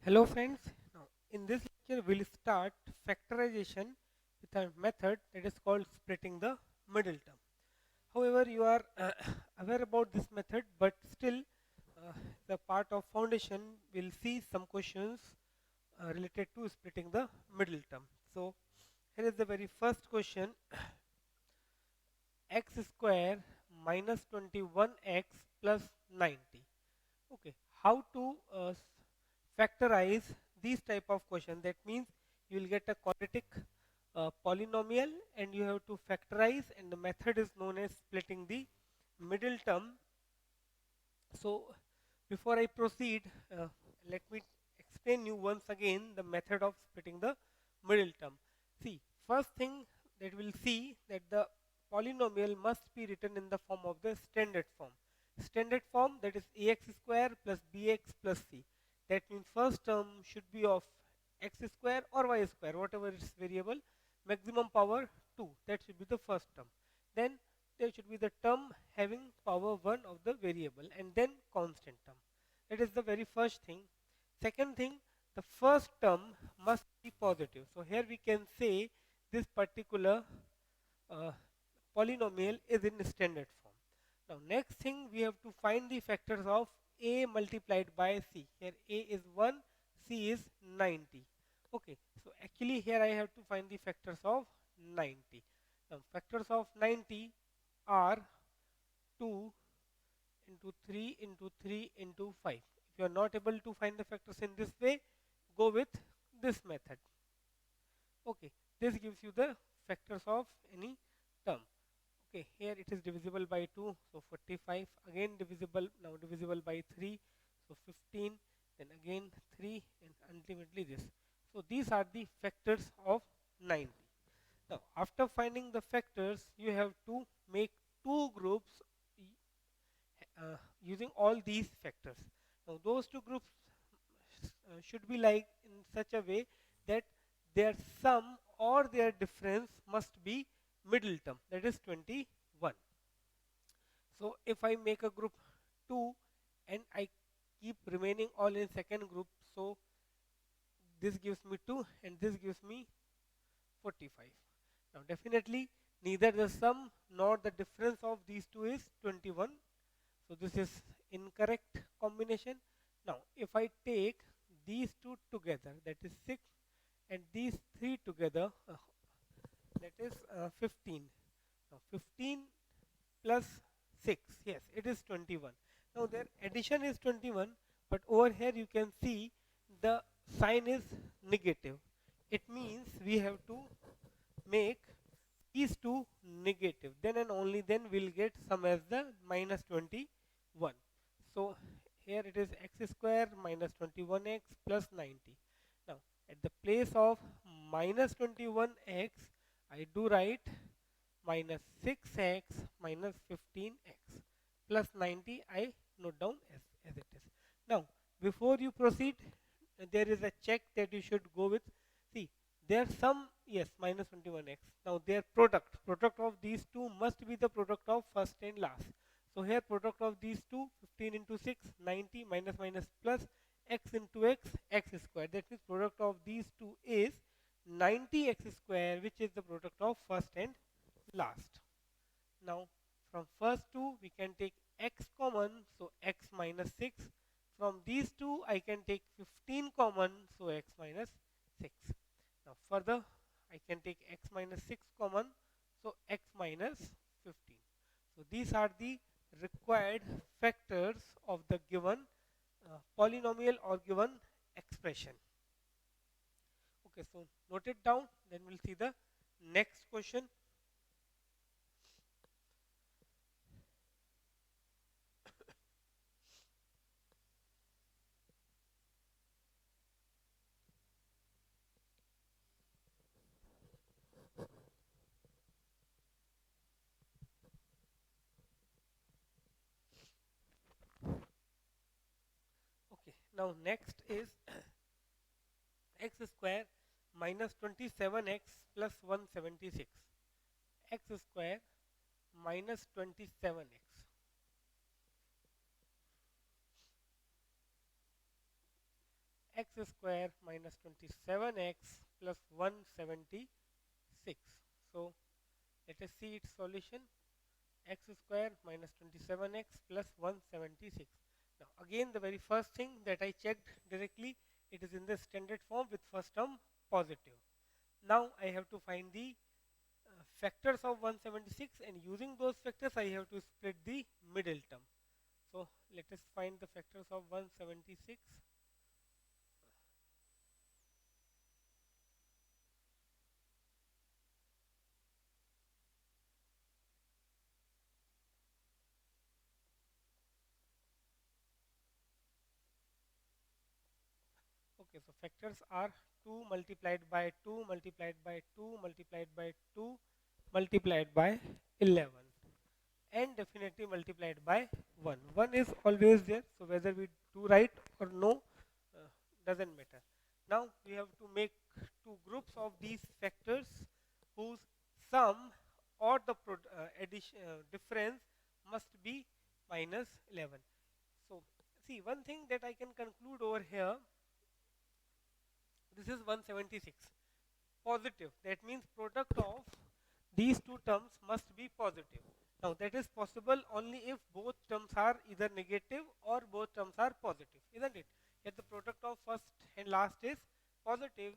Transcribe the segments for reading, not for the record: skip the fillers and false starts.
Hello friends, now in this lecture we'll start factorization with a method that is called splitting the middle term. However, you are aware about this method, but still the part of foundation will see some questions related to splitting the middle term. So here is the very first question: x square minus 21x plus 90. Okay, how to factorize these type of question? That means you will get a quadratic polynomial and you have to factorize, and the method is known as splitting the middle term. So before I proceed, let me explain you once again the method of splitting the middle term. See, first thing that we'll see that the polynomial must be written in the form of the standard form. Standard form, that is ax square plus bx plus c. That means first term should be of x square or y square, whatever its variable, maximum power 2. That should be the first term. Then there should be the term having power 1 of the variable, and then constant term. That is the very first thing. Second thing, the first term must be positive. So here we can say this particular uh, polynomial is in standard form. Now next thing, we have to find the factors of a multiplied by c. Here a is 1, c is 90. Okay, so actually here I have to find the factors of 90. Now factors of 90 are 2 into 3 into 3 into 5. If you are not able to find the factors in this way, go with this method. Okay, this gives you the factors of any term. Okay, here it is divisible by 2, so 45, again divisible, now divisible by 3, so 15, then again 3, and ultimately this. So these are the factors of 90. Now after finding the factors, you have to make two groups using all these factors. Now those two groups should be like in such a way that their sum or their difference must be middle term, that is 21. So if I make a group 2 and I keep remaining all in second group, so this gives me 2 and this gives me 45. Now definitely neither the sum nor the difference of these two is 21. So this is incorrect combination. Now if I take these two together, that is 6, and these three together, that is 15. Now 15 plus 6, yes, it is 21. Now their addition is 21, but over here you can see the sign is negative. It means we have to make these two negative, then and only then we'll get sum as the minus 21. So here it is x square minus 21x plus 90. Now at the place of minus 21x, I do write minus 6x minus 15x plus 90, I note down as it is. Now before you proceed, there is a check that you should go with. See, their sum, yes, minus 21x. Now their product of these two must be the product of first and last. So here product of these two, 15 into 6, 90, minus minus plus, x into x square. That means product of these two is 90x square, which is the product of first and last. Now from first two we can take x common, so x minus 6. From these two I can take 15 common, so x minus 6. Now further I can take x minus 6 common, so x minus 15. So these are the required factors of the given polynomial or given expression. Okay, so note it down, then we'll see the next question. Okay, now next is x square minus 27x plus 176. X square minus 27x. x square minus 27x plus 176. So let us see its solution. X square minus 27x plus 176. Now again the very first thing that I checked directly, it is in the standard form with first term positive. Now I have to find the factors of 176, and using those factors I have to split the middle term. So let us find the factors of 176. Okay, so factors are 2 multiplied by 2 multiplied by 2 multiplied by 2 multiplied by 11, and definitely multiplied by 1. 1 is always there, so whether we do right or no doesn't matter. Now we have to make two groups of these factors whose sum or the addition difference must be minus 11. So see, one thing that I can conclude over here, this is 176 positive. That means product of these two terms must be positive. Now that is possible only if both terms are either negative or both terms are positive, isn't it? If the product of first and last is positive,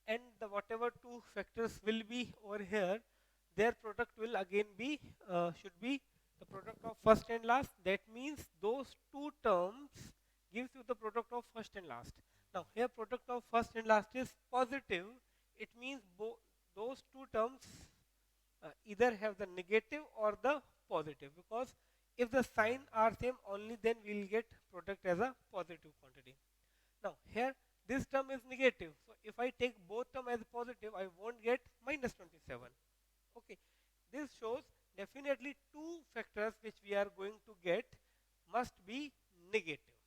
and the whatever two factors will be over here, their product will again be should be the product of first and last. That means those two terms gives you the product of first and last. Now here product of first and last is positive. It means those two terms either have the negative or the positive, because if the sign are same, only then we will get product as a positive quantity. Now here this term is negative, so if I take both term as positive, I won't get minus 27. Okay, this shows definitely two factors which we are going to get must be negative.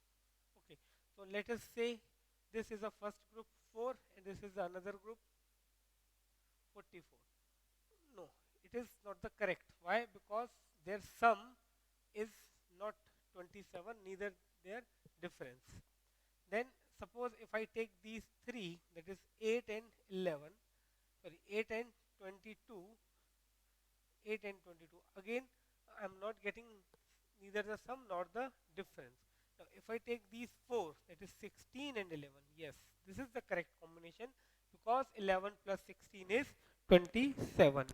Okay, so let us say this is a first group 4 and this is another group 44. No, it is not the correct. Why? Because their sum is not 27, neither their difference. Then suppose if I take these three, that is 8 and 11, sorry, 8 and 22, 8 and 22. Again, I am not getting neither the sum nor the difference. Now, if I take these four, that is 16 and 11, yes, this is the correct combination, because 11 plus 16 is 27.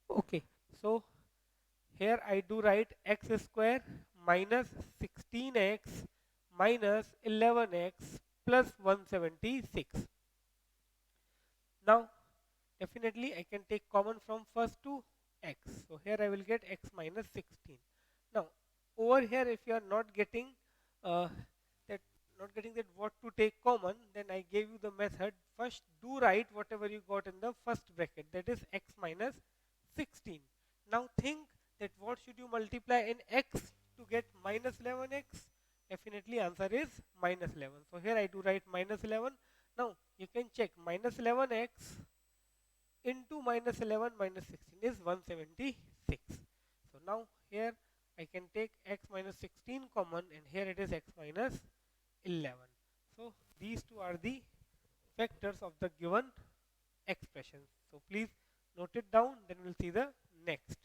Okay, so here I do write x square minus 16x minus 11x plus 176. Now definitely I can take common from first to x. So here I will get x minus 16. Now over here, if you are not getting uh, that what to take common, then I gave you the method. First do write whatever you got in the first bracket, that is x minus 16. Now think that what should you multiply in x to get minus 11x? Definitely answer is minus 11. So here I do write minus 11. Now you can check minus 11x into minus 11 minus 16 is 176. So now here I can take x minus 16 common, and here it is x minus 11. So these two are the factors of the given expression. So please note it down, then we'll see the next.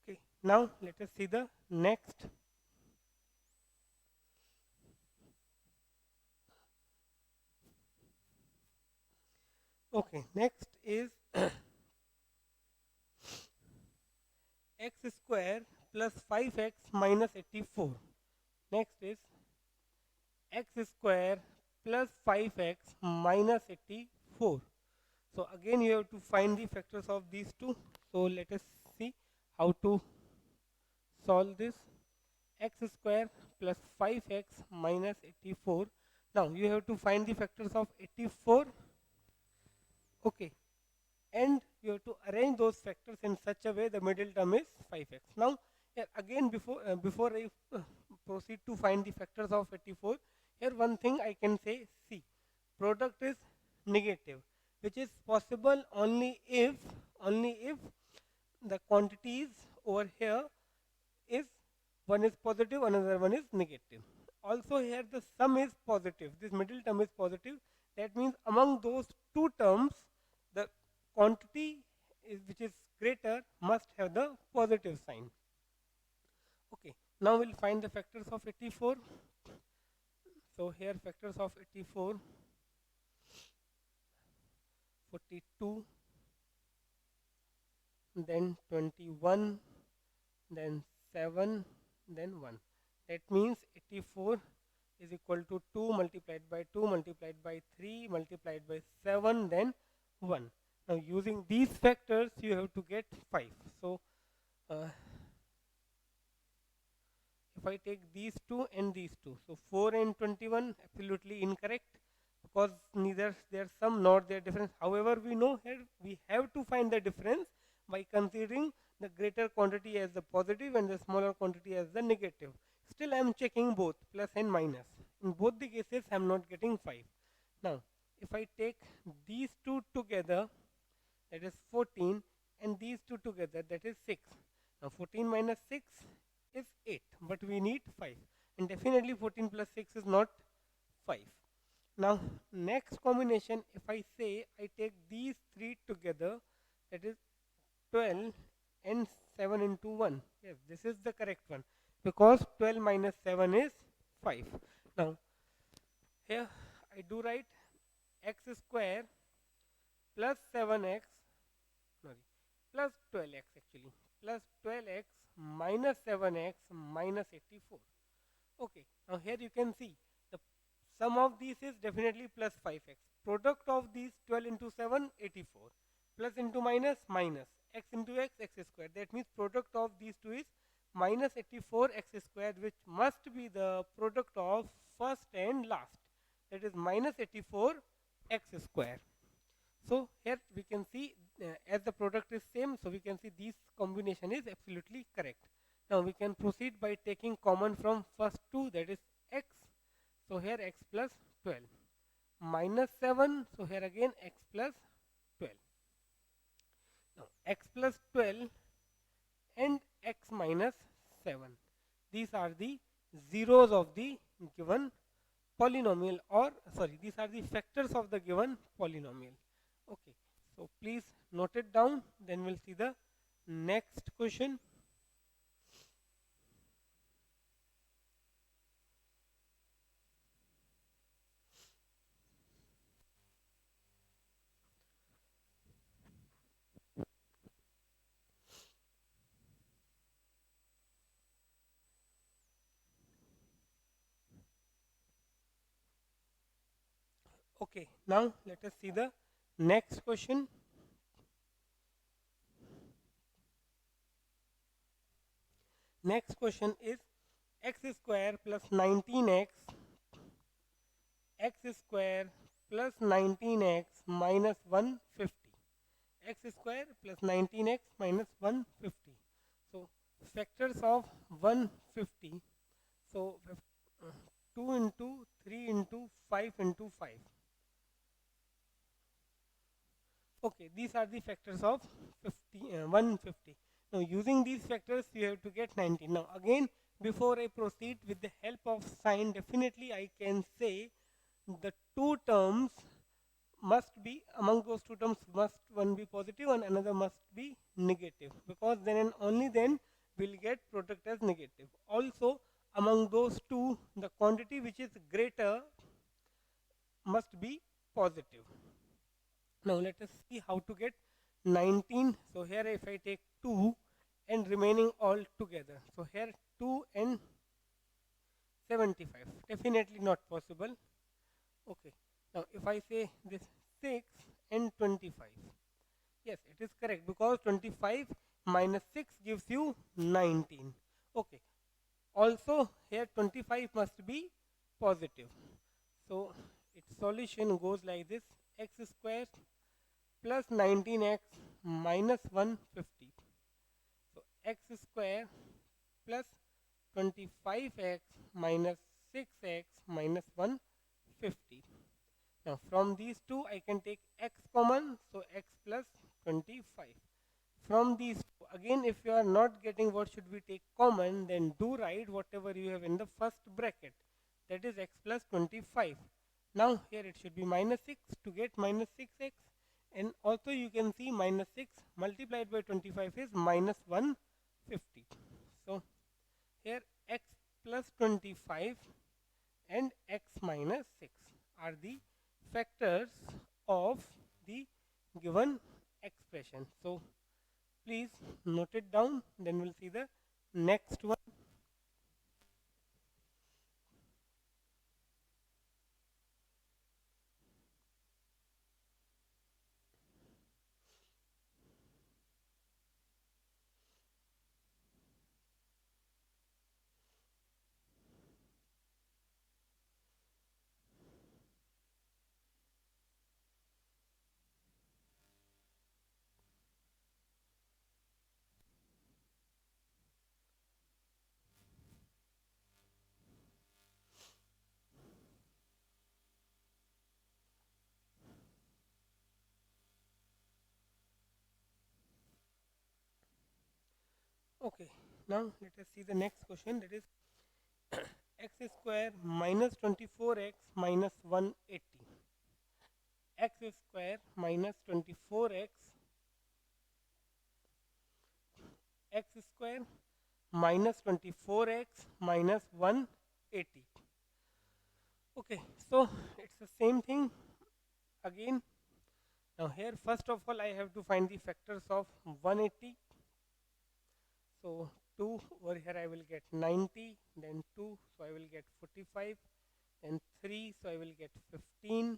Okay, now let us see the next. Okay, next is x square plus 5x minus 84. Next is x square plus 5x minus 84. So again you have to find the factors of these two. So let us see how to solve this. X square plus 5x minus 84. Now you have to find the factors of 84. Okay, and you have to arrange those factors in such a way the middle term is 5x. Now here again, before I proceed to find the factors of 84, here one thing I can say, see, product is negative, which is possible only if the quantities over here is one is positive, another one is negative. Also here the sum is positive, this middle term is positive. That means among those two terms, the quantity which is greater must have the positive sign. Okay, now we'll find the factors of 84. So here factors of 84, 42, then 21, then 7, then 1. That means 84 is equal to 2 multiplied by 2 multiplied by 3 multiplied by 7, then 1. Now using these factors you have to get 5. So if I take these two and these two, so 4 and 21 absolutely incorrect, because neither their sum nor their difference. However, we know here we have to find the difference by considering the greater quantity as the positive and the smaller quantity as the negative. Still I am checking both plus and minus. In both the cases I am not getting 5. Now if I take these two together, that is 14, and these two together, that is 6. Now 14 minus 6 is 8, but we need 5, and definitely 14 plus 6 is not 5. Now next combination, if I say I take these three together, that is 12 and 7 into 1. Yes, this is the correct one, because 12 minus 7 is 5. Now here I do write x square plus 7x, sorry, plus 12x actually, plus 12x minus 7x minus 84. Okay, now here you can see the sum of these is definitely plus 5x. Product of these 12 into 7, 84. Plus into minus, minus. X into x, x square. That means product of these two is minus 84 x square, which must be the product of first and last. That is minus 84 x square. So here we can see as the product is same, so we can see this combination is absolutely correct. Now we can proceed by taking common from first two, that is x. So here x plus 12 minus 7. So here again x plus 12. Now x plus 12 and x minus 7. These are the zeros of the given polynomial, or sorry, these are the factors of the given polynomial. Okay, so please note it down, then we'll see the next question. Okay, now let us see the next question. Next question is x square plus 19x, x square plus 19x minus 150. X square plus 19x minus 150. So factors of 150. So 2 into 3 into 5 into 5. Okay, these are the factors of 150. Now using these factors you have to get 19. Now again, before I proceed with the help of sign, definitely I can say the two terms must be, among those two terms must one be positive and another must be negative, because then and only then we'll get product as negative. Also among those two, the quantity which is greater must be positive. Now let us see how to get 19. So here if I take 2 and remaining all together, so here 2 and 75, definitely not possible. Okay, now if I say this 6 and 25, yes, it is correct, because 25 minus 6 gives you 19. Okay, also here 25 must be positive. So its solution goes like this: x square plus 19x minus 150. So x square plus 25x minus 6x minus 150. Now from these two I can take x common, so x plus 25. From these two, again if you are not getting what should we take common, then do write whatever you have in the first bracket, that is x plus 25. Now here it should be minus 6 to get minus 6x, and also you can see minus 6 multiplied by 25 is minus 150. So here x plus 25 and x minus 6 are the factors of the given expression. So please note it down, then we'll see the next one. Okay, now let us see the next question, that is x square minus 24x minus 180. X square minus 24x, x square minus 24x minus 180. Okay, so it's the same thing again. Now here first of all I have to find the factors of 180. So 2 over here I will get 90, then 2 so I will get 45, then 3 so I will get 15,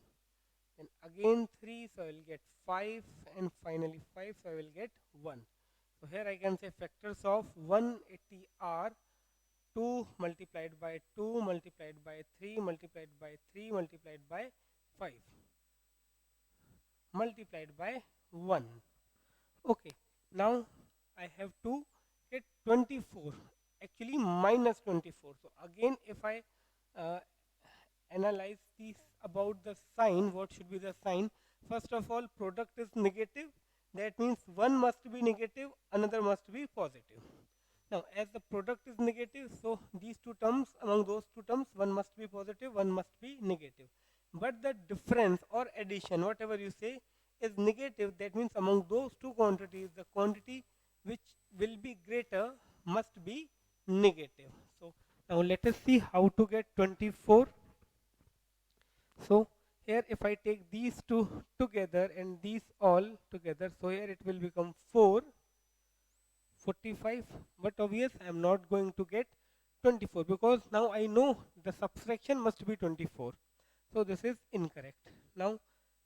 then again 3 so I will get 5, and finally 5 so I will get 1. So here I can say factors of 180 are 2 multiplied by 2 multiplied by 3 multiplied by 3 multiplied by 5 multiplied by 1. Okay, now I have to get 24, actually minus 24. So again if I uh, analyze this about the sign, what should be the sign? First of all, product is negative, that means one must be negative, another must be positive. Now as the product is negative, so these two terms, among those two terms, one must be positive, one must be negative. But the difference or addition, whatever you say, is negative, that means among those two quantities, the quantity which will be greater must be negative. So now let us see how to get 24. So here if I take these two together and these all together, so here it will become 4 45, but obvious I am not going to get 24 because now I know the subtraction must be 24. So this is incorrect. Now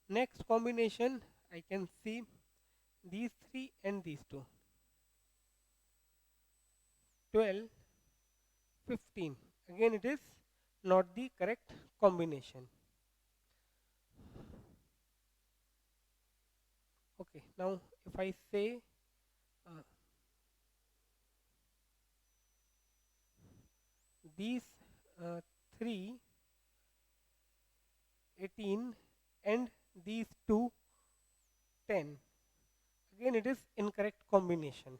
next combination I can see these three and these two, 12, 15. Again it is not the correct combination. Okay, now if I say uh, these uh, 3, 18 and these two, 10, again it is incorrect combination.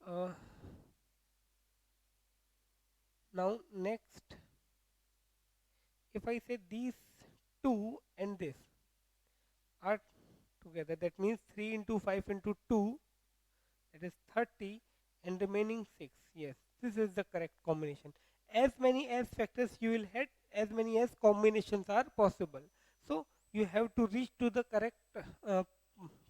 uh, Now next if I say these two and this are together, that means 3 into 5 into 2, that is 30, and remaining 6. Yes, this is the correct combination. As many as factors you will have, as many as combinations are possible. So you have to reach to the correct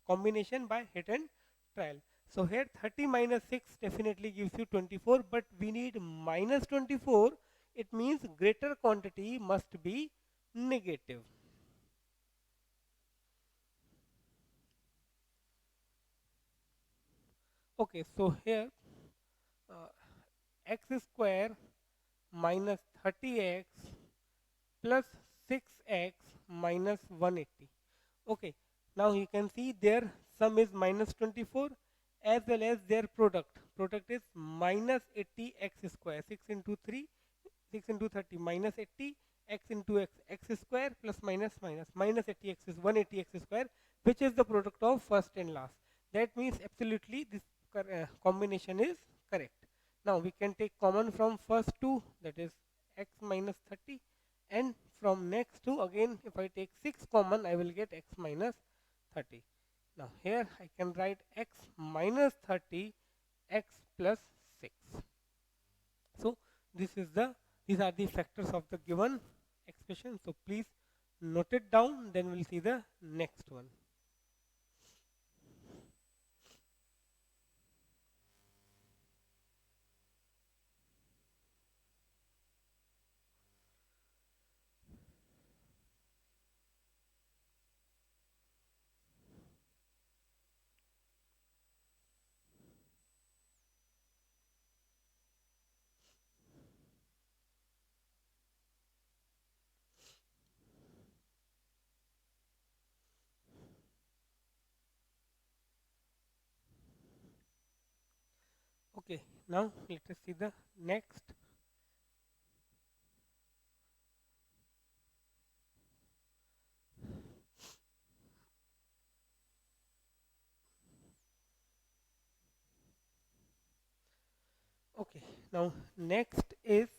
combination by hit and trial. So here 30 minus 6 definitely gives you 24, but we need minus 24. It means greater quantity must be negative. Okay, so here uh, x square minus 30x plus 6x minus 180. Okay, now you can see their sum is minus 24 as well as their product. Product is minus 80 x square, 6 into 3, 6 into 30 minus 80 x into x square plus minus minus minus 80 x is 180 x square, which is the product of first and last. That means absolutely this combination is correct. Now we can take common from first two, that is x minus 30, and from next two again if I take 6 common I will get x minus 30. Now here I can write x minus 30 x plus 6. So this is the these are the factors of the given expression. So please note it down, then we'll see the next one. Okay, now let us see the next. Okay, now next is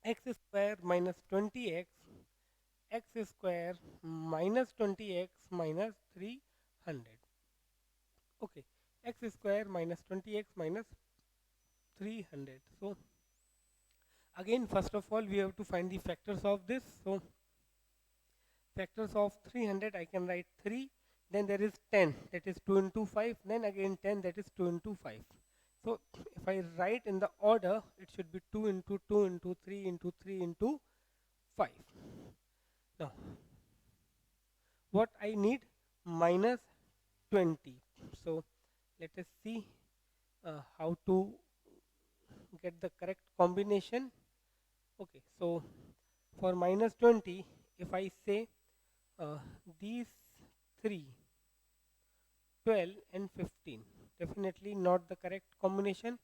x square minus 20x, x square minus 20x minus 300. Okay, x square minus 20x minus 300. So again, first of all, we have to find the factors of this. So factors of 300, I can write 3. Then there is 10, that is 2 into 5. Then again 10, that is 2 into 5. So if I write in the order, it should be 2 into 2 into 3 into 3 into 5. Now, what I need? Minus 20. So let us see how to get the correct combination. Okay, so for minus 20, if I say these three, 12 and 15, definitely not the correct combination.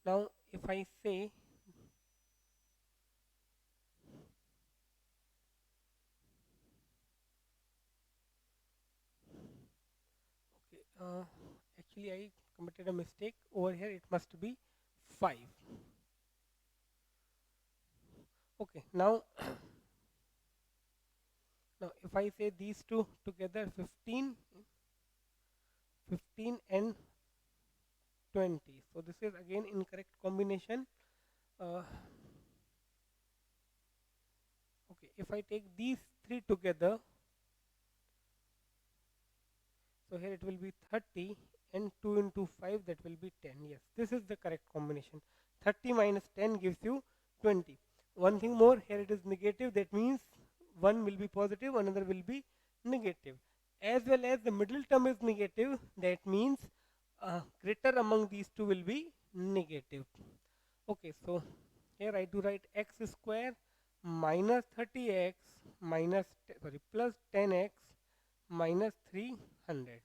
Now if I say okay, actually I committed a mistake over here, it must be 5. Okay, now now if I say these two together, 15 and 20, so this is again incorrect combination. Okay, if I take these three together, so here it will be 30 and 2 into 5, that will be 10. Yes, this is the correct combination. 30 minus 10 gives you 20. One thing more, here it is negative, that means one will be positive, another will be negative. As well as the middle term is negative, that means greater among these two will be negative. Okay, so here I do write x square minus 30x minus sorry plus 10x minus 300.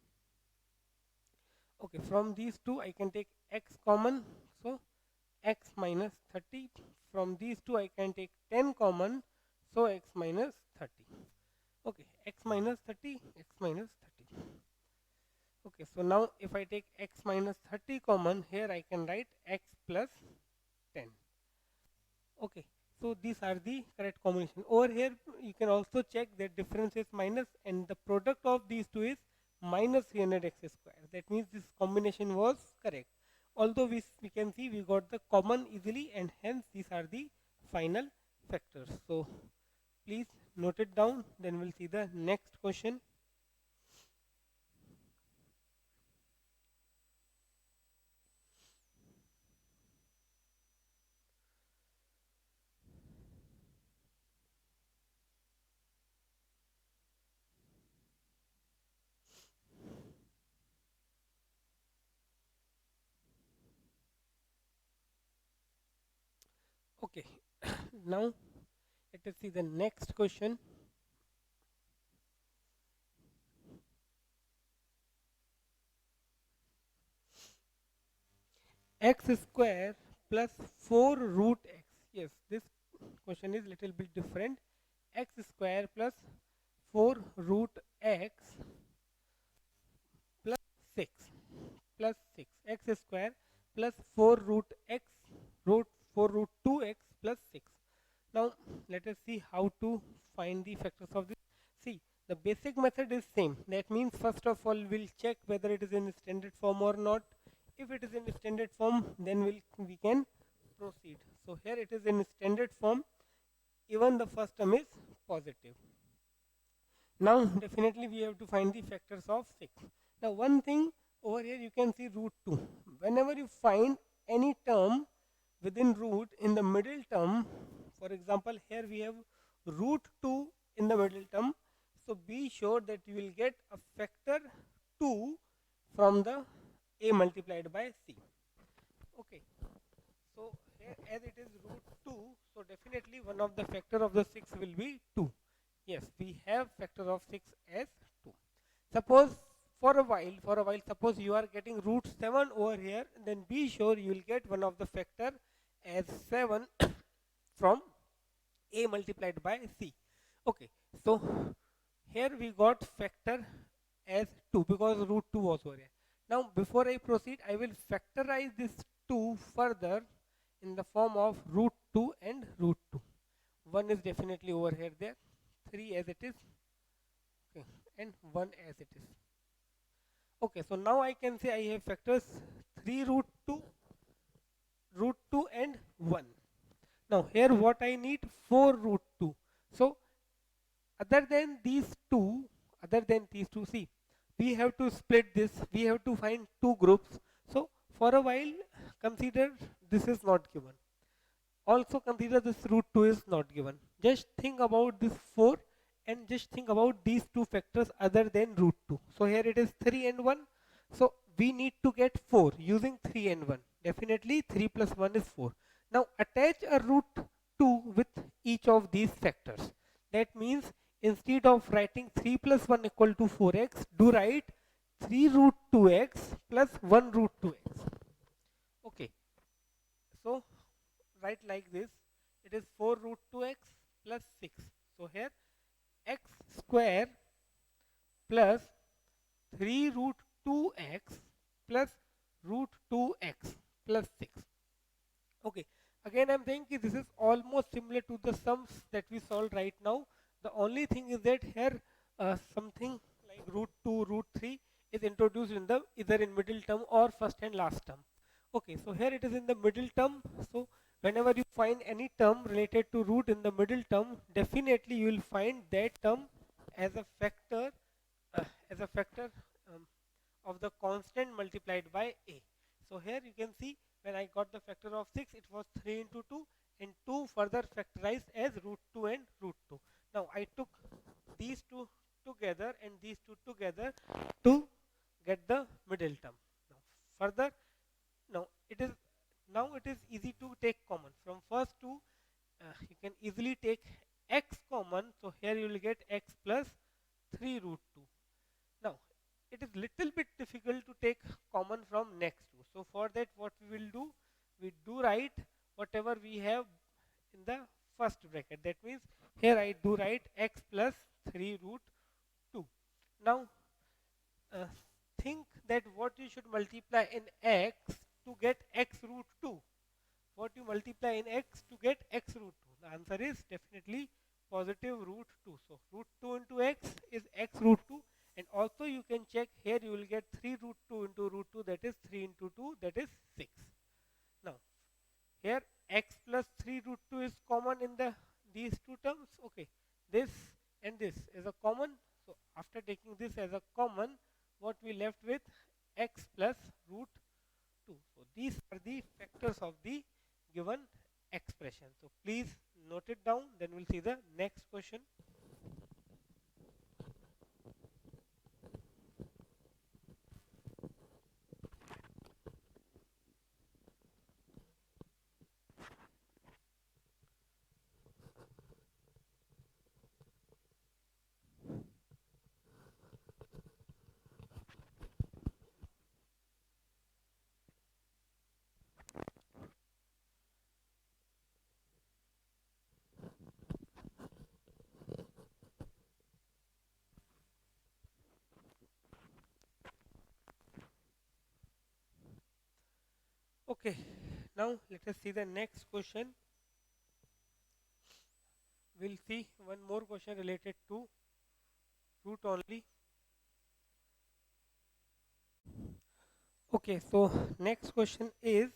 Okay, from these two I can take x common, so x minus 30. From these two I can take 10 common, so x minus 30. Okay, x minus 30, x minus 30. Okay, so now if I take x minus 30 common, here I can write x plus 10. Okay, so these are the correct combination. Over here you can also check that difference is minus and the product of these two is minus 300 x square. That means this combination was correct. Although we can see we got the common easily, and hence these are the final factors. So please note it down, then we'll see the next question. Okay, now let us see the next question. X square plus 4 root x. Yes, this question is little bit different. X square plus 4 root x plus 6 plus 6 x square plus 4 root x root 4 root 2x plus 6. Now let us see how to find the factors of this. See, the basic method is same. That means first of all we'll check whether it is in standard form or not. If it is in standard form, then we can proceed. So here it is in standard form. Even the first term is positive. Now definitely we have to find the factors of 6. Now one thing over here you can see root 2. Whenever you find any term within root in the middle term, for example here we have root 2 in the middle term, so be sure that you will get a factor 2 from the a multiplied by c. Okay, so here as it is root 2, so definitely one of the factor of the 6 will be 2. Yes, we have factor of 6 as 2. Suppose for a while, suppose you are getting root 7 over here, then be sure you will get one of the factor as 7 from a multiplied by c. Okay, so here we got factor as 2 because root 2 was over here. Now before I proceed, I will factorize this 2 further in the form of root 2 and root 2. 1 is definitely over here there, 3 as it is, okay, and 1 as it is. Okay, so now I can say I have factors 3 root 2 and 1. Now here what I need 4 root 2. So other than these two, see, we have to split this, we have to find two groups. So for a while consider this is not given. Also consider this root 2 is not given. Just think about this 4 and just think about these two factors other than root 2. So here it is 3 and 1. So we need to get 4 using 3 and 1. Definitely 3 plus 1 is 4. Now attach a root 2 with each of these factors. That means instead of writing 3 plus 1 equal to 4x, do write 3 root 2x plus 1 root 2x. Okay, so write like this, it is 4 root 2x plus 6. So here x square plus 3 root 2x plus root 2x plus 6. Okay, again I'm saying this is almost similar to the sums that we solved right now. The only thing is that here something like root 2, root 3 is introduced in the either in middle term or first and last term. Okay, so here it is in the middle term. So whenever you find any term related to root in the middle term, definitely you will find that term as a factor, as a factor um, of the constant multiplied by a. So here you can see when I got the factor of 6, it was 3 into 2 and 2 further factorized as root 2 and root 2. Now I took these two together and these two together to get the middle term. Now further, now it is easy to take common from first to you can easily take x common, so here you will get x plus 3 root 2. Now it is little bit difficult to take common from next two, so for that what we will do, we do write whatever we have in the first bracket. That means here I do write x plus 3 root 2. Now uh, think that what you should multiply in x to get x root 2. What you multiply in x to get x root 2? The answer is definitely positive root 2. So root 2 into x is x root 2, and also you can check here you will get 3 root 2 into root 2, that is 3 into 2, that is 6. Now here x plus 3 root 2 is common in the these two terms. Okay, this and this is a common. So after taking this as a common, what we left with x plus root 2. So these are the factors of the given expression. So please note it down, then we'll see the next question. Okay, now let us see the next question. We'll see one more question related to root only. Okay, so next question is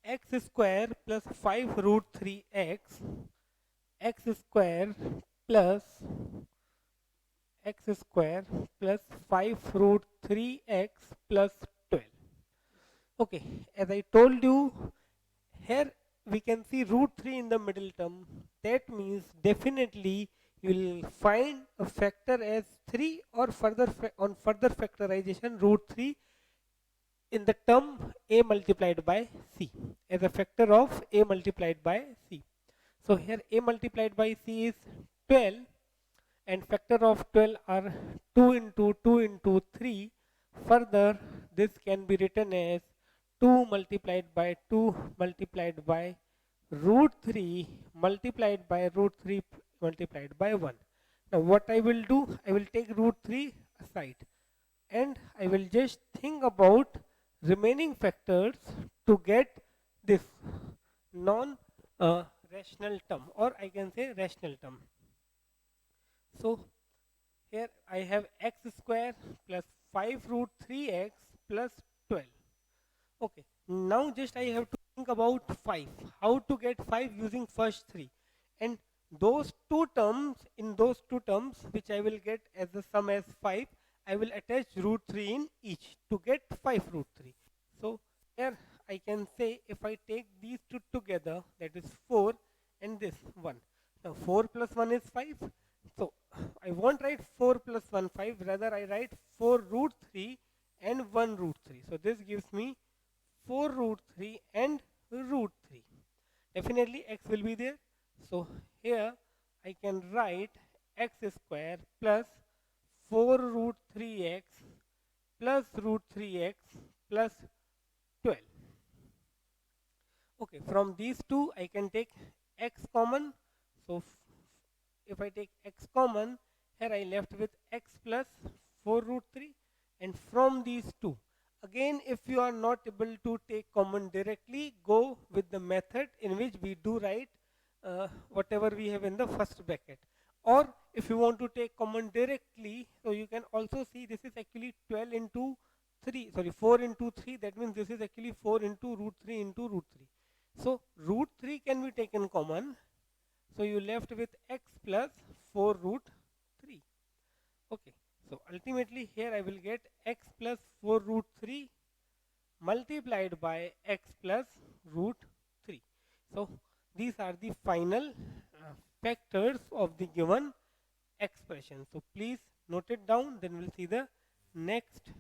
x square plus 5 root 3x, x square plus x square plus 5 root 3x plus 12. Okay, as I told you, here we can see root 3 in the middle term. That means definitely you will find a factor as 3 or further on further factorization root 3 in the term a multiplied by c as a factor of a multiplied by c. So here a multiplied by c is 12 and factor of 12 are 2 into 2 into 3. Further, this can be written as 2 multiplied by 2 multiplied by root 3 multiplied by root 3 multiplied by 1. Now what I will do, I will take root 3 aside and I will just think about remaining factors to get this non rational term, or I can say rational term. So here I have x square plus 5 root 3x plus 12. Okay, now just I have to think about 5. How to get 5 using first 3. And those two terms, in those two terms, which I will get as the sum as 5, I will attach root 3 in each to get 5 root 3. So here I can say if I take these two together, that is 4 and this 1. Now 4 plus 1 is 5. So I won't write 4 plus 1 5, rather I write 4 root 3 and 1 root 3. So this gives me 4 root 3 and root 3. Definitely x will be there. So here I can write x square plus 4 root 3x plus root 3x plus 12. Okay, from these two I can take x common. So if I take x common, here I left with x plus 4 root 3, and from these two, again if you are not able to take common directly, go with the method in which we do write whatever we have in the first bracket. Or if you want to take common directly, so you can also see this is actually 12 into 3, sorry 4 into 3, that means this is actually 4 into root 3 into root 3. So root 3 can be taken common. So you left with x plus 4 root 3. Okay. So ultimately here I will get x plus 4 root 3 multiplied by x plus root 3. So these are the final factors of the given expression. So please note it down, then we'll see the next.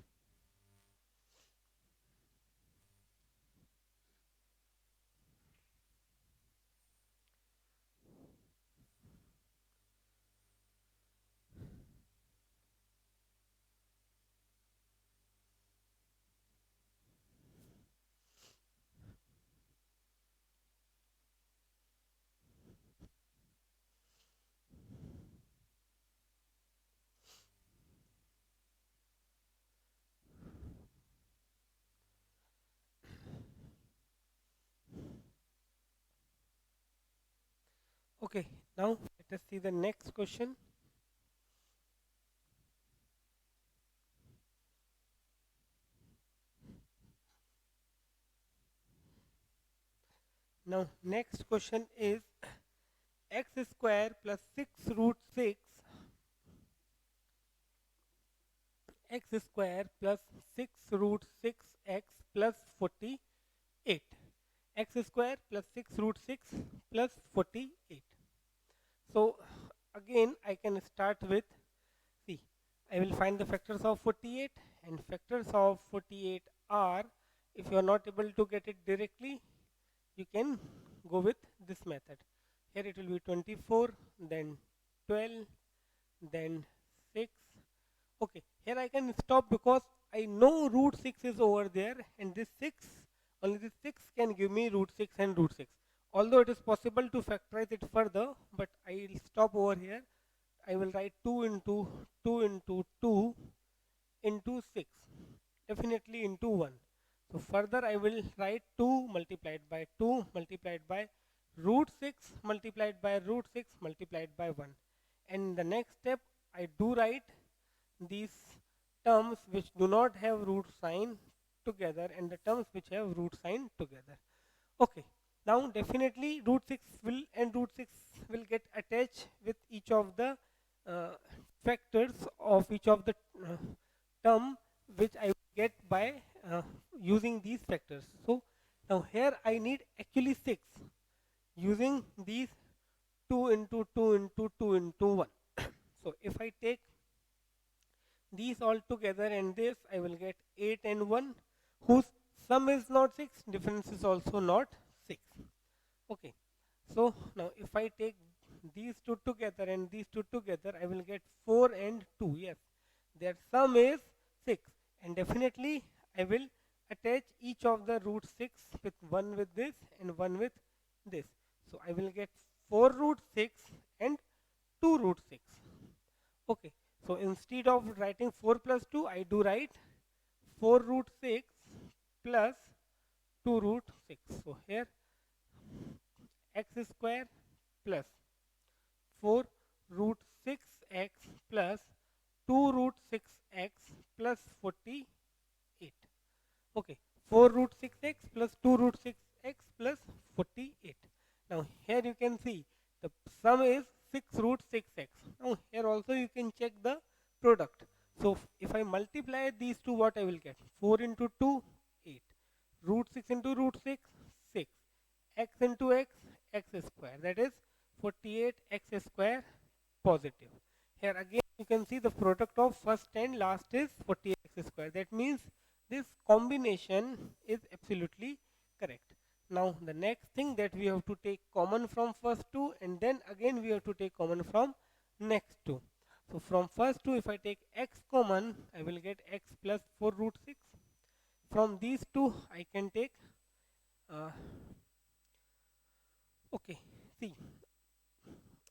Okay, now let us see the next question. Now next question is x square plus 6 root 6 x square plus 6 root 6x plus 48. X square plus 6 root 6 plus 48. So again I can start with, see, I will find the factors of 48, and factors of 48 are, if you are not able to get it directly, you can go with this method. Here it will be 24, then 12, then 6. Okay, here I can stop because I know root 6 is over there, and this 6, only this 6 can give me root 6 and root 6. Although it is possible to factorize it further, but I will stop over here. I will write 2 into 2 into 2 into 6, definitely into 1. So further I will write 2 multiplied by 2 multiplied by root 6 multiplied by root 6 multiplied by 1. And the next step I do write these terms which do not have root sign together and the terms which have root sign together. Okay, now definitely root 6 will and root 6 will get attached with each of the uh, factors of each of the uh, term which I will get by using these factors. So now here I need actually 6 using these 2 into 2 into 2 into 1. So if I take these all together and this, I will get 8 and 1 whose sum is not 6, difference is also not 6. Okay, so now if I take these two together and these two together, I will get 4 and 2. Yes, their sum is 6, and definitely I will attach each of the root 6 with one with this and one with this. So I will get 4 root 6 and 2 root 6. Okay, so instead of writing 4 plus 2, I do write 4 root 6 plus 2 root 6. So here x square plus 4 root 6x plus 2 root 6x plus 48. Okay, 4 root 6x plus 2 root 6x plus 48. Now here you can see the sum is 6 root 6x. Now here also you can check the product. So if I multiply these two, what I will get? 4 into 2, 8. Root 6 into root 6, 6. X into x, x square. That is 48 x square positive. Here again you can see the product of first and last is 48 x square. That means this combination is absolutely correct. Now the next thing that we have to take common from first two and then again we have to take common from next two. So from first two if I take x common, I will get x plus 4 root 6. From these two I can take uh, okay, see,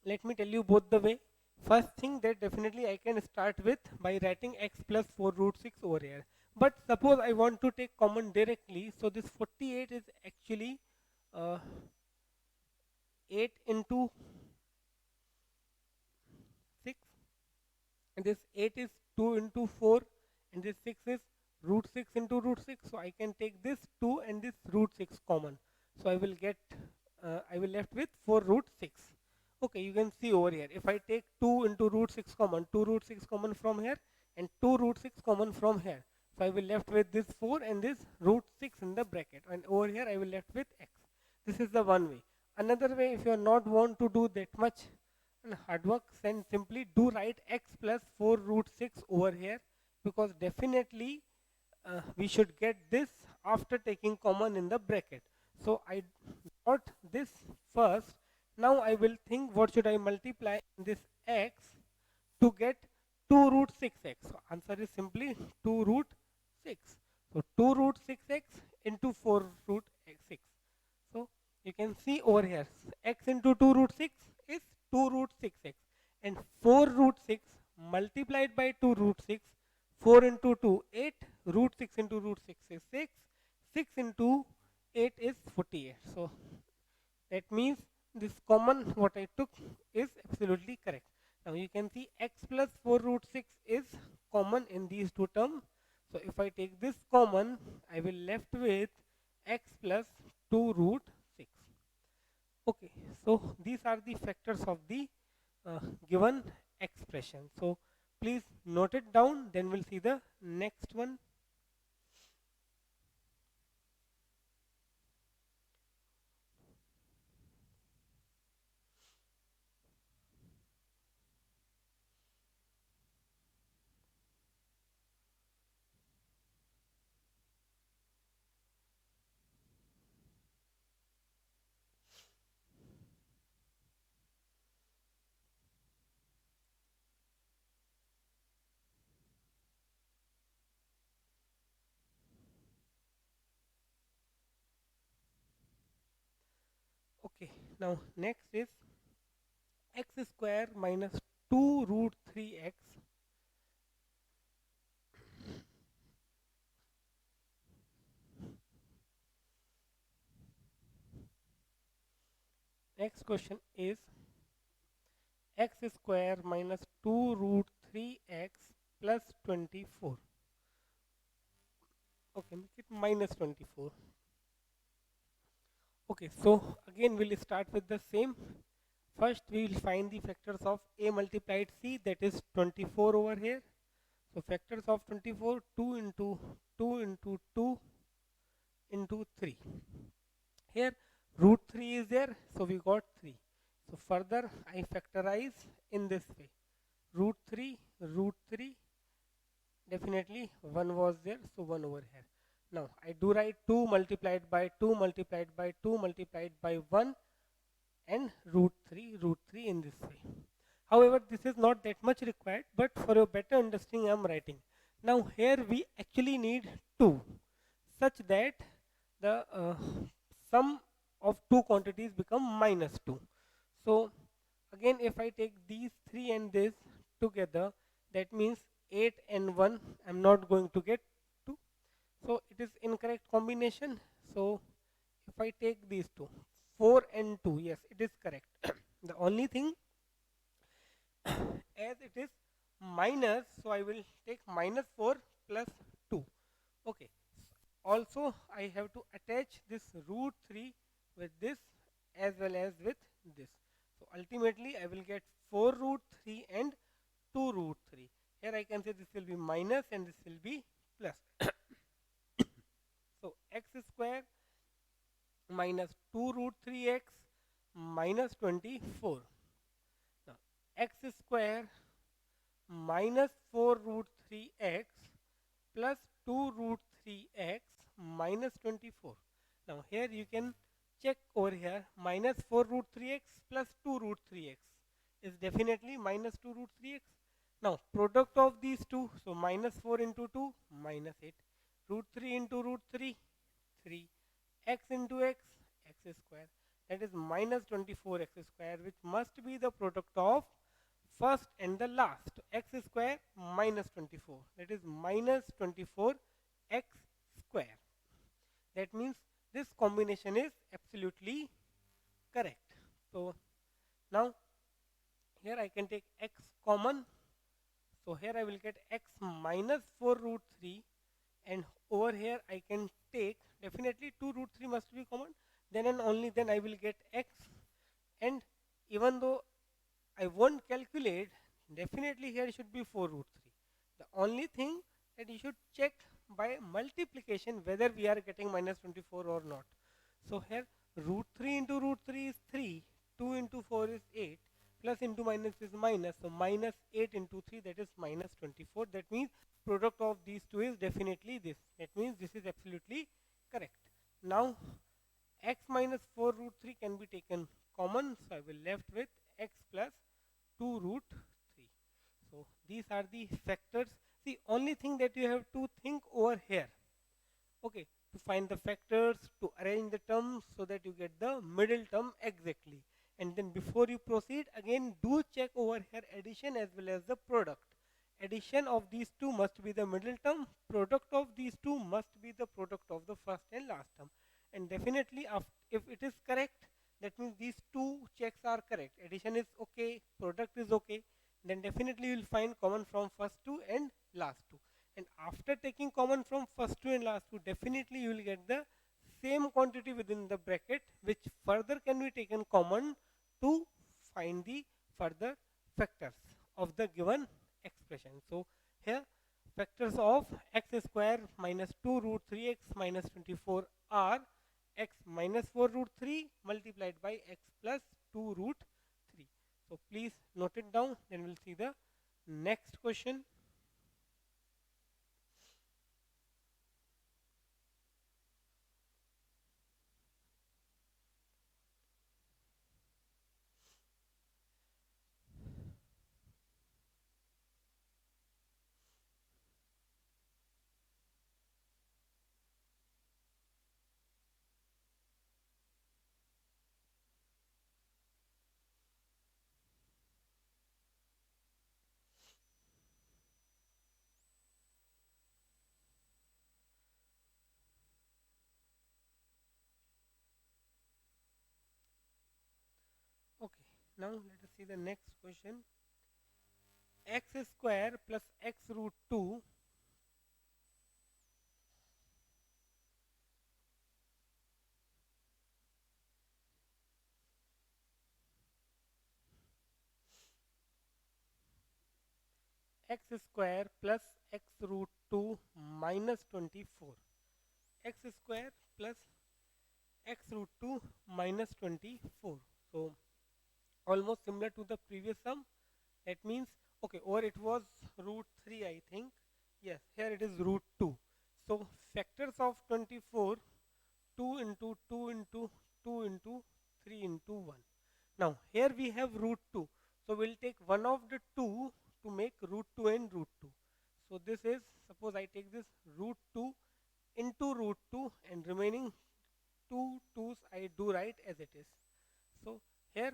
let me tell you both the way. First thing that definitely I can start with by writing x plus 4 root 6 over here. But suppose I want to take common directly, so this 48 is actually uh, 8 into 6, and this 8 is 2 into 4, and this 6 is root 6 into root 6. So I can take this 2 and this root 6 common. So I will get, I will left with 4 root 6. Okay, you can see over here. If I take 2 into root 6 common, 2 root 6 common from here and 2 root 6 common from here. So I will left with this 4 and this root 6 in the bracket. And over here I will left with x. This is the one way. Another way, if you are not want to do that much hard work, then simply do write x plus 4 root 6 over here, because definitely we should get this after taking common in the bracket. So I got this first. Now I will think what should I multiply this x to get 2 root 6x. So answer is simply 2 root 6. So 2 root 6x into 4 root 6. So you can see over here x into 2 root 6 is 2 root 6x, and 4 root 6 multiplied by 2 root 6, 4 into 2 8, root 6 into root 6 is 6, 6 into 8 is 48. So that means this common what I took is absolutely correct. Now you can see x plus 4 root 6 is common in these two terms. So if I take this common, I will left with x plus 2 root 6. Okay, so these are the factors of the given expression. So please note it down, then we'll see the next one. Okay, now next is x square minus 2 root 3x Next question is x square minus 2 root 3x plus 24. Okay, make it minus 24. Okay, so again we'll start with the same. First we will find the factors of a multiplied c, that is 24 over here. So factors of 24, 2 into 2 into 2 into 3. Here root 3 is there, so we got 3. So further I factorize in this way. Root 3, definitely 1 was there, so 1 over here. Now I do write 2 multiplied by 2 multiplied by 2 multiplied by 1 and root 3 in this way. However, this is not that much required, but for your better understanding I am writing. Now here we actually need 2 such that the sum of two quantities become minus 2. So again if I take these 3 and this together, that means 8 and 1 I am not going to get 2. So it is incorrect combination. So if I take these two, 4 and 2, yes, it is correct. The only thing, as it is minus, so I will take minus 4 plus 2. Okay. Also, I have to attach this root 3 with this as well as with this. So ultimately, I will get 4 root 3 and 2 root 3. Here I can say this will be minus and this will be plus. So x square minus 2 root 3x minus 24. Now x square minus 4 root 3x plus 2 root 3x minus 24. Now here you can check over here, minus 4 root 3x plus 2 root 3x is definitely minus 2 root 3x. Now product of these two, so minus 4 into 2 minus 8, root 3 into root 3 3, x into x, x square, that is minus 24 x square, which must be the product of first and the last. X square minus 24, that is minus 24 x square. That means this combination is absolutely correct. So now here I can take x common. So here I will get x minus 4 root 3, and over here I can take definitely 2 root 3 must be common, then and only then I will get x. And even though I won't calculate, definitely here should be 4 root 3. The only thing that you should check by multiplication whether we are getting minus 24 or not. So here root 3 into root 3 is 3, 2 into 4 is 8, plus into minus is minus, so minus 8 into 3, that is minus 24. That means product of these two is definitely this. That means this is absolutely correct. Now x minus 4 root 3 can be taken common, so I will left with x plus 2 root 3. So these are the factors. The only thing that you have to think over here, okay, to find the factors, to arrange the terms so that you get the middle term exactly. And then before you proceed, again do check over here addition as well as the product. Addition of these two must be the middle term, product of these two must be the product of the first and last term. And definitely if it is correct, that means these two checks are correct. Addition is okay, product is okay, then definitely you will find common from first two and last two. And after taking common from first two and last two, definitely you will get the same quantity within the bracket, which further can be taken common to find the further factors of the given expression. So here factors of x square minus 2 root 3x minus 24 are x minus 4 root 3 multiplied by x plus 2 root 3. So please note it down, then we'll see the next question. Now let us see the next question. X square plus x root 2 x square plus x root 2 minus 24. X square plus x root 2 minus 24. So almost similar to the previous sum. That means, okay, or it was root 3, I think. Yes, here it is root 2. So factors of 24, 2 into 2 into 2 into 3 into 1. Now here we have root 2. So we'll take one of the two to make root 2 and root 2. So this is, suppose I take this root 2 into root 2 and remaining two 2's I do write as it is. So here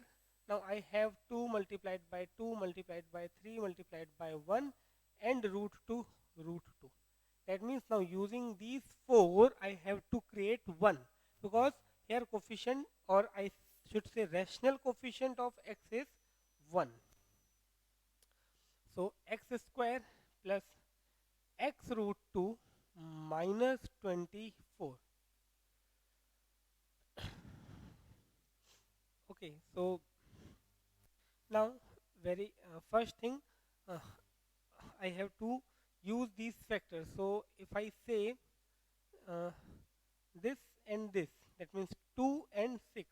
now I have 2 multiplied by 2 multiplied by 3 multiplied by 1 and root 2 root 2. That means now using these 4 I have to create 1, because here coefficient, or I should say rational coefficient of x is 1. So x square plus x root 2 minus 24. Okay, so now very first thing, uh, I have to use these factors. So if I say uh, this and this, that means 2 and 6,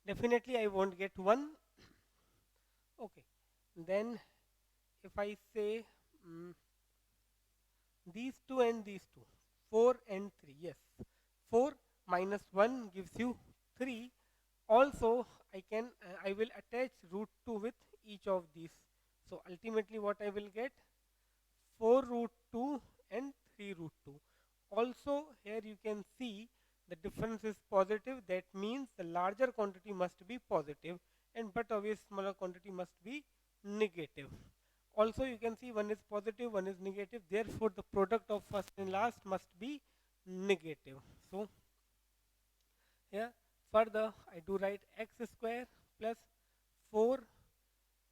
definitely I won't get 1. Okay, then if I say these two and these two, 4 and 3, yes, 4 minus 1 gives you 3. Also I will attach root 2 with each of these. So ultimately what I will get, 4 root 2 and 3 root 2. Also here you can see the difference is positive. That means the larger quantity must be positive, and but obvious smaller quantity must be negative. Also you can see one is positive, one is negative. Therefore the product of first and last must be negative. So here further I do write x square plus 4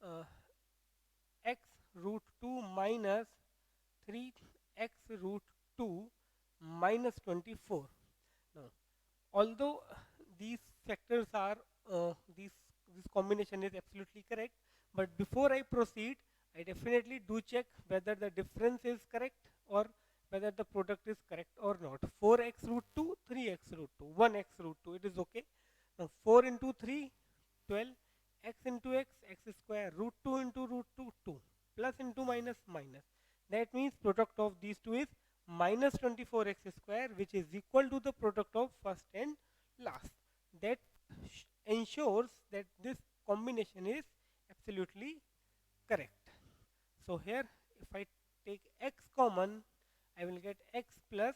uh, x root 2 minus 3x root 2 minus 24. Now, although these factors are this combination is absolutely correct, but before I proceed, I definitely do check whether the difference is correct or whether the product is correct or not. 4x root 2, 3x root 2, 1x root 2, it is okay. Now 4 into 3, 12, x into x square, root 2 into root 2, 2, plus into minus minus. That means product of these two is minus 24x square, which is equal to the product of first and last. That ensures that this combination is absolutely correct. So here if I take x common, I will get x plus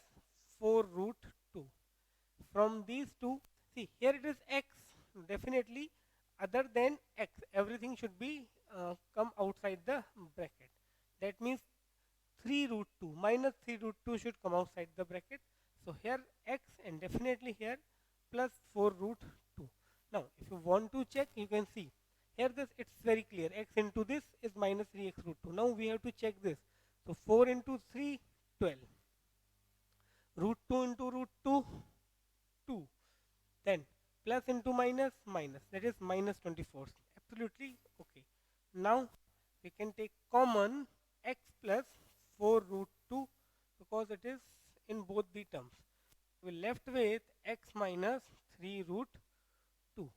4 root 2. From these two, see here it is x, definitely other than x, everything should be come outside the bracket. That means 3 root 2 minus 3 root 2 should come outside the bracket. So here x, and definitely here plus 4 root 2. Now if you want to check, you can see here this, it's very clear, x into this is minus 3x root 2. Now we have to check this. So 4 into 3, 12. Root 2 into root 2, 2. Then plus into minus, minus, that is minus 24. Absolutely okay. Now we can take common x plus 4 root 2, because it is in both the terms. We are left with x minus 3 root 2.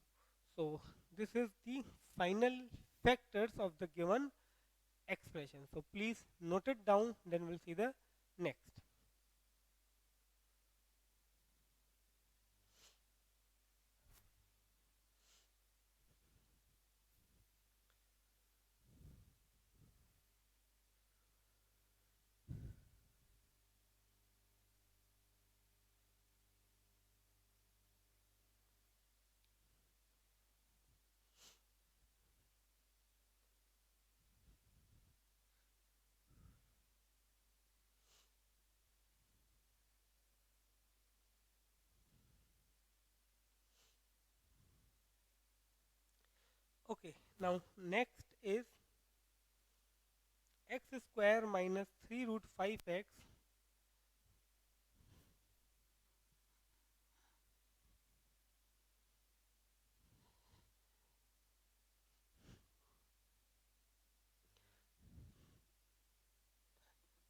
So this is the final factors of the given expression. So please note it down, then we'll see the next. Okay, now next is x square minus 3 root 5x.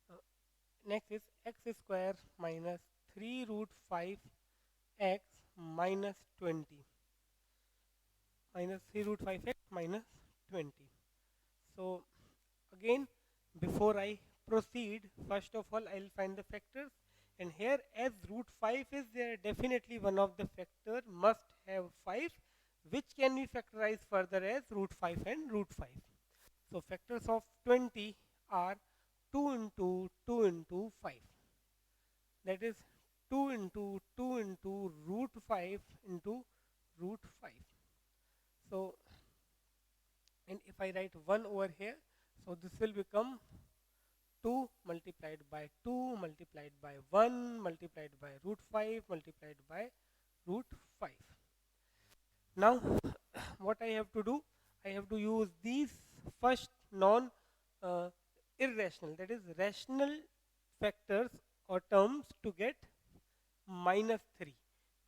Uh, Next is x square minus 3 root 5x minus 20. Minus 3 root 5x minus 20. So again, before I proceed, first of all I'll find the factors, and here as root 5 is there, definitely one of the factor must have 5, which can be factorized further as root 5 and root 5. So factors of 20 are 2 into 2 into 5, that is 2 into 2 into root 5 into root 5. So, and if I write 1 over here, so this will become 2 multiplied by 2 multiplied by 1 multiplied by root 5 multiplied by root 5. Now what I have to do, I have to use these first non uh, irrational, that is rational factors or terms to get minus 3.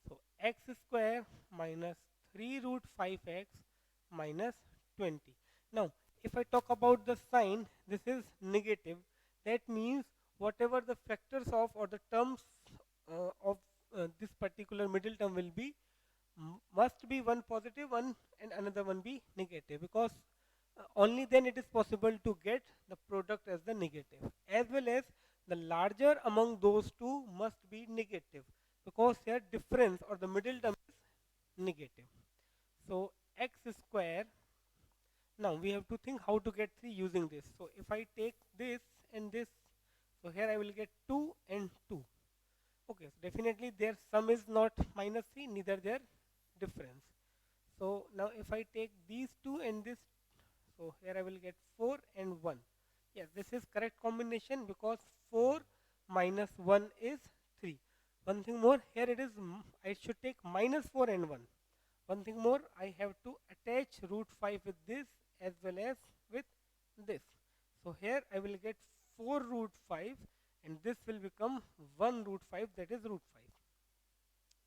So x square minus 3 root 5x minus 20. Now, if I talk about the sign, this is negative. That means whatever the factors of or the terms of this particular middle term will be, must be one positive one and another one be negative, because only then it is possible to get the product as the negative, as well as the larger among those two must be negative, because their difference or the middle term is negative. So x square, now we have to think how to get 3 using this. So if I take this and this, so here I will get 2 and 2. Okay, so definitely their sum is not minus 3, neither their difference. So now if I take these two and this, so here I will get 4 and 1. Yes, this is correct combination, because 4 minus 1 is 3. One thing more, here it is, I should take minus 4 and 1. One thing more, I have to attach root 5 with this as well as with this. So here I will get 4 root 5, and this will become 1 root 5, that is root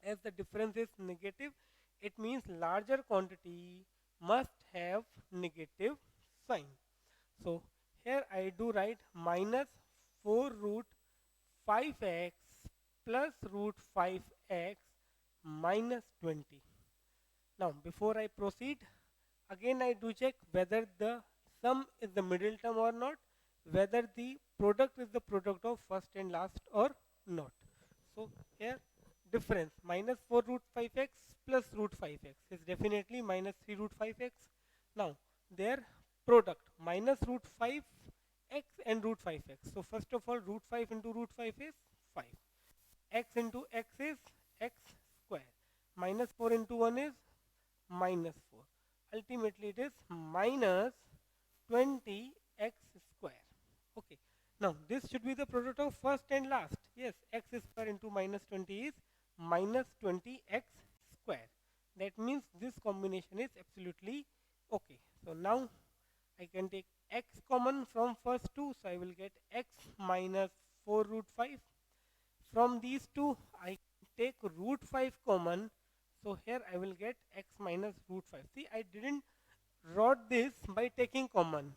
5. As the difference is negative, it means larger quantity must have negative sign. So here I do write minus 4 root 5x plus root 5x minus 20. Now before I proceed, again I do check whether the sum is the middle term or not, whether the product is the product of first and last or not. So here difference minus 4 root 5x plus root 5x is definitely minus 3 root 5x. Now their product minus root 5x and root 5x. So first of all, root 5 into root 5 is 5. X into x is x square. Minus 4 into 1 is minus 4. Ultimately it is minus 20x square. Okay. Now this should be the product of first and last. Yes, x square into minus 20 is minus 20x square. That means this combination is absolutely okay. So now I can take x common from first two. So I will get x minus 4 root 5. From these two, I take root 5 common. So here I will get x minus root 5. See, I didn't wrote this by taking common.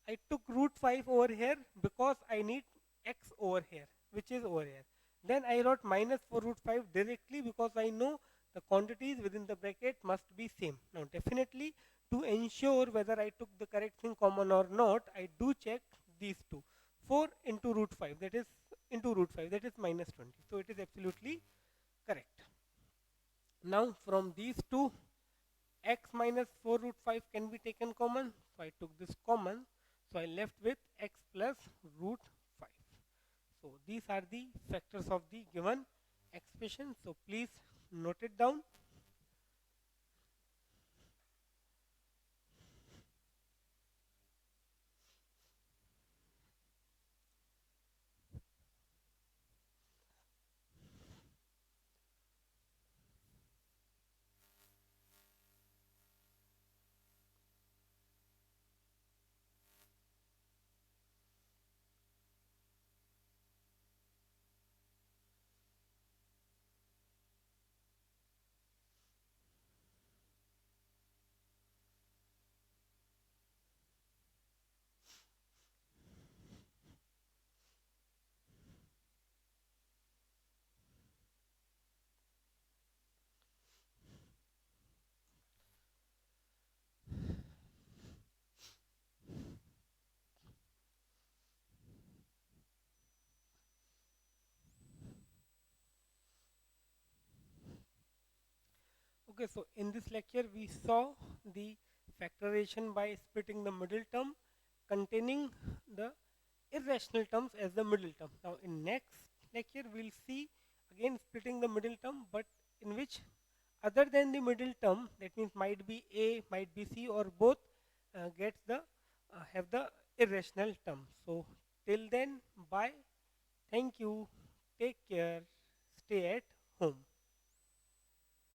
I took root 5 over here because I need x over here, which is over here. Then I wrote minus 4 root 5 directly because I know the quantities within the bracket must be same. Now definitely, to ensure whether I took the correct thing common or not, I do check these two. 4 into root 5, that is into root 5, that is minus 20. So it is absolutely correct. Now from these two, x minus 4 root 5 can be taken common. So I took this common. So I left with x plus root 5. So these are the factors of the given expression. So please note it down. Okay, so in this lecture we saw the factorization by splitting the middle term containing the irrational terms as the middle term. Now in next lecture we'll see again splitting the middle term, but in which other than the middle term, that means might be A, might be C, or both gets the have the irrational term. So till then, bye. Thank you. Take care. Stay at home.